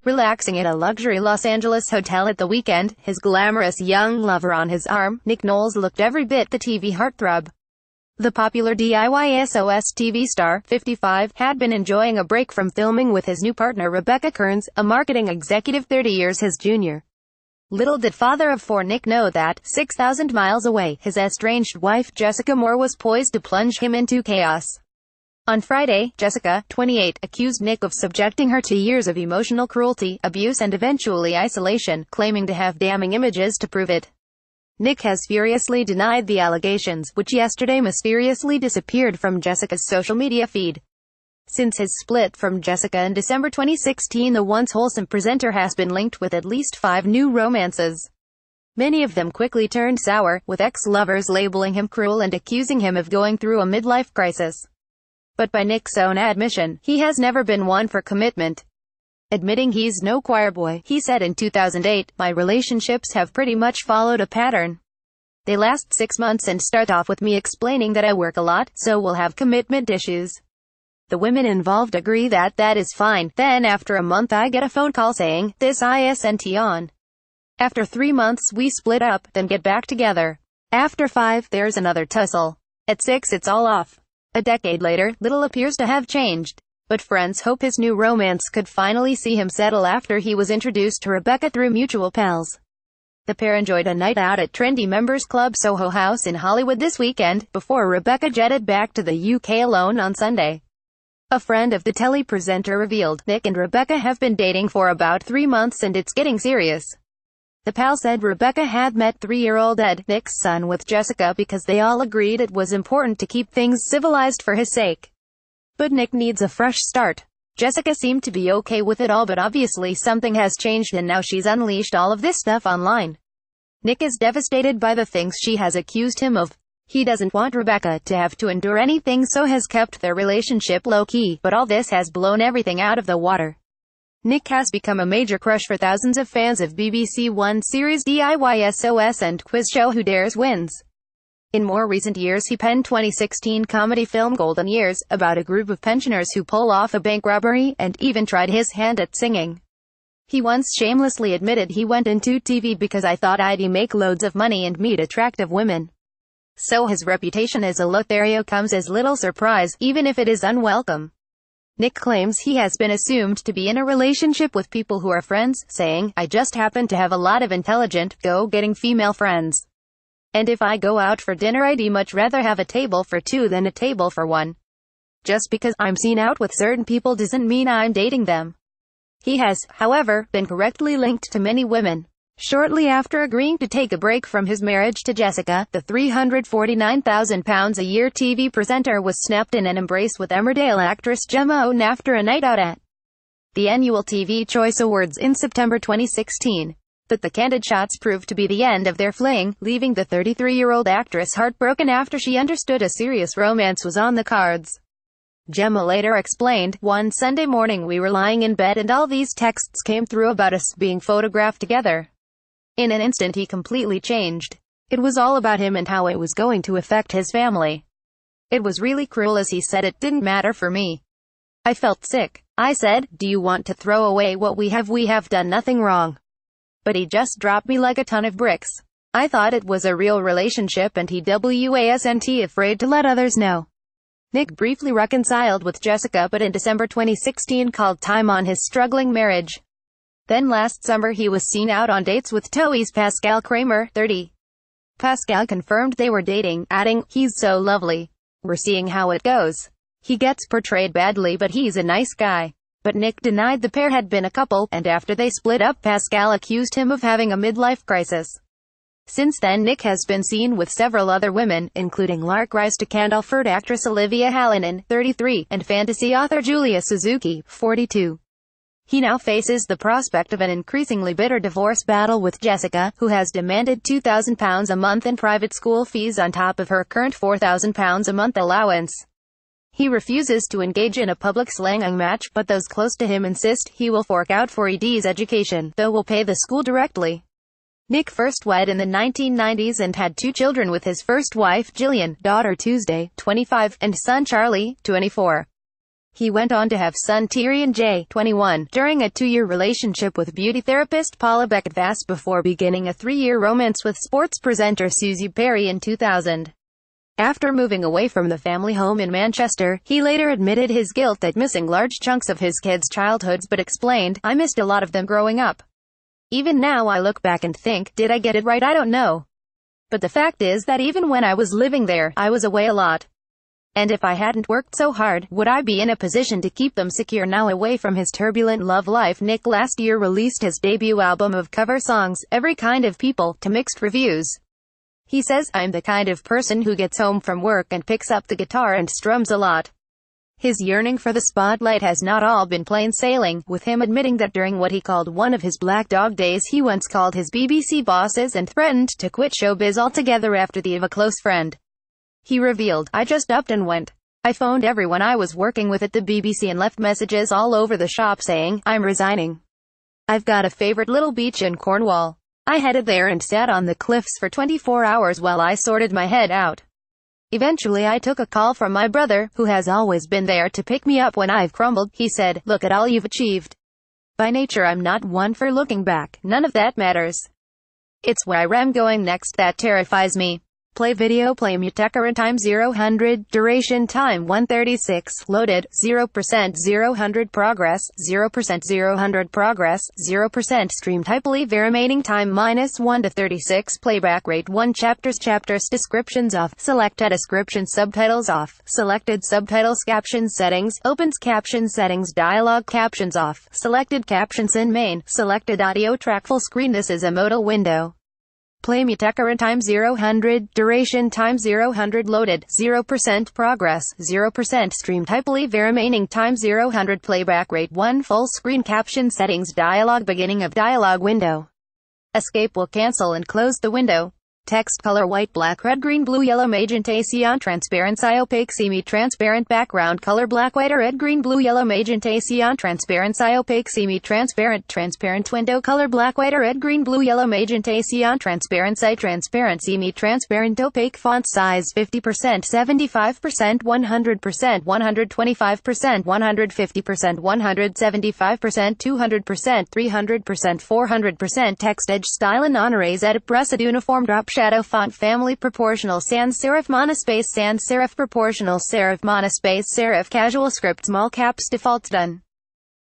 relaxing at a luxury Los Angeles hotel at the weekend, his glamorous young lover on his arm. Nick Knowles looked every bit the TV heartthrob. The popular DIY SOS TV star, 55, had been enjoying a break from filming with his new partner Rebecca Kearns, a marketing executive 30 years his junior. Little did father of four Nick know that, 6,000 miles away, his estranged wife Jessica Moore was poised to plunge him into chaos. On Friday, Jessica, 28, accused Nick of subjecting her to years of emotional cruelty, abuse and eventually isolation, claiming to have damning images to prove it. Nick has furiously denied the allegations, which yesterday mysteriously disappeared from Jessica's social media feed. Since his split from Jessica in December 2016, the once wholesome presenter has been linked with at least 5 new romances. Many of them quickly turned sour, with ex-lovers labeling him cruel and accusing him of going through a midlife crisis. But by Nick's own admission, he has never been one for commitment. Admitting he's no choir boy, he said in 2008, "My relationships have pretty much followed a pattern. They last 6 months and start off with me explaining that I work a lot, so we'll have commitment issues. The women involved agree that that is fine. Then after a month I get a phone call saying, this isn't on. After 3 months we split up, then get back together. After 5, there's another tussle. At 6 it's all off." A decade later, little appears to have changed. But friends hope his new romance could finally see him settle after he was introduced to Rebecca through mutual pals. The pair enjoyed a night out at trendy members club Soho House in Hollywood this weekend, before Rebecca jetted back to the UK alone on Sunday. A friend of the telly presenter revealed, Nick and Rebecca have been dating for about 3 months and it's getting serious. The pal said Rebecca had met 3-year-old Ed, Nick's son, with Jessica because they all agreed it was important to keep things civilized for his sake. But Nick needs a fresh start. Jessica seemed to be okay with it all, but obviously something has changed and now she's unleashed all of this stuff online. Nick is devastated by the things she has accused him of. He doesn't want Rebecca to have to endure anything, so has kept their relationship low-key, but all this has blown everything out of the water. Nick has become a major crush for thousands of fans of BBC One series DIY SOS and quiz show Who Dares Wins. In more recent years he penned 2016 comedy film Golden Years, about a group of pensioners who pull off a bank robbery, and even tried his hand at singing. He once shamelessly admitted, "He went into TV because I thought I'd make loads of money and meet attractive women." So his reputation as a Lothario comes as little surprise, even if it is unwelcome. Nick claims he has been assumed to be in a relationship with people who are friends, saying, "I just happen to have a lot of intelligent, go-getting female friends. And if I go out for dinner I'd much rather have a table for 2 than a table for 1. Just because I'm seen out with certain people doesn't mean I'm dating them." He has, however, been correctly linked to many women. Shortly after agreeing to take a break from his marriage to Jessica, the £349,000 a year TV presenter was snapped in an embrace with Emmerdale actress Gemma Owen after a night out at the annual TV Choice Awards in September 2016. But the candid shots proved to be the end of their fling, leaving the 33-year-old actress heartbroken after she understood a serious romance was on the cards. Gemma later explained, "One Sunday morning we were lying in bed and all these texts came through about us being photographed together. In an instant he completely changed. It was all about him and how it was going to affect his family. It was really cruel, as he said. It didn't matter for me. I felt sick. I said, 'Do you want to throw away what we have? We have done nothing wrong.' But he just dropped me like a ton of bricks. I thought it was a real relationship and he wasn't afraid to let others know." Nick briefly reconciled with Jessica, but in December 2016 called time on his struggling marriage. Then last summer he was seen out on dates with TOWIE's Pascal Kramer, 30. Pascal confirmed they were dating, adding, "He's so lovely. We're seeing how it goes. He gets portrayed badly but he's a nice guy." But Nick denied the pair had been a couple, and after they split up Pascal accused him of having a midlife crisis. Since then Nick has been seen with several other women, including Lark Rise to Candleford actress Olivia Hallinan, 33, and fantasy author Julia Suzuki, 42. He now faces the prospect of an increasingly bitter divorce battle with Jessica, who has demanded £2,000 a month in private school fees on top of her current £4,000 a month allowance. He refuses to engage in a public slanging match, but those close to him insist he will fork out for Edie's education, though will pay the school directly. Nick first wed in the 1990s and had 2 children with his first wife, Gillian, daughter Tuesday, 25, and son Charlie, 24. He went on to have son Tyrion J. 21, during a 2-year relationship with beauty therapist Paula Beckett before beginning a 3-year romance with sports presenter Susie Perry in 2000. After moving away from the family home in Manchester, he later admitted his guilt at missing large chunks of his kids' childhoods but explained, "I missed a lot of them growing up. Even now I look back and think, did I get it right? I don't know. But the fact is that even when I was living there, I was away a lot. And if I hadn't worked so hard, would I be in a position to keep them secure now?" Away from his turbulent love life, Nick last year released his debut album of cover songs, Every Kind of People, to mixed reviews. He says, "I'm the kind of person who gets home from work and picks up the guitar and strums a lot." His yearning for the spotlight has not all been plain sailing, with him admitting that during what he called one of his black dog days he once called his BBC bosses and threatened to quit showbiz altogether after the of a close friend. He revealed, "I just upped and went. I phoned everyone I was working with at the BBC and left messages all over the shop saying, I'm resigning. I've got a favorite little beach in Cornwall. I headed there and sat on the cliffs for 24 hours while I sorted my head out. Eventually I took a call from my brother, who has always been there to pick me up when I've crumbled." He said, "Look at all you've achieved. By nature I'm not one for looking back. None of that matters. It's where I am going next that terrifies me." Play video. Play mute current time 0-100, duration time 136, loaded 0% 0-100 progress 0% 0-100 progress 0% stream type. Leave remaining time -1 to 36, playback rate 1. Chapters descriptions off, selected description subtitles off, selected subtitles. Captions settings, opens caption settings, dialogue captions off, selected captions in main, selected audio track full screen. This is a modal window. Play mute current time 0-100, duration time 0-100, loaded 0% progress 0% stream type. Leave remaining time 0-100, playback rate 1. Full screen caption settings, dialogue, beginning of dialogue window. Escape will cancel and close the window. Text color white, black, red, green, blue, yellow, magenta, cyan, transparent, opaque, semi-transparent, background color black, white, or red, green, blue, yellow, magenta, cyan, transparent, opaque, semi-transparent, transparent, window color black, white, or red, green, blue, yellow, magenta, cyan, transparent, transparent, semi-transparent, opaque, font size 50%, 75%, 100%, 125%, 150%, 175%, 200%, 300%, 400%. Text edge style and honores edit pressed uniform drop shadow font family proportional sans serif monospace sans serif proportional serif monospace serif casual script small caps defaults done.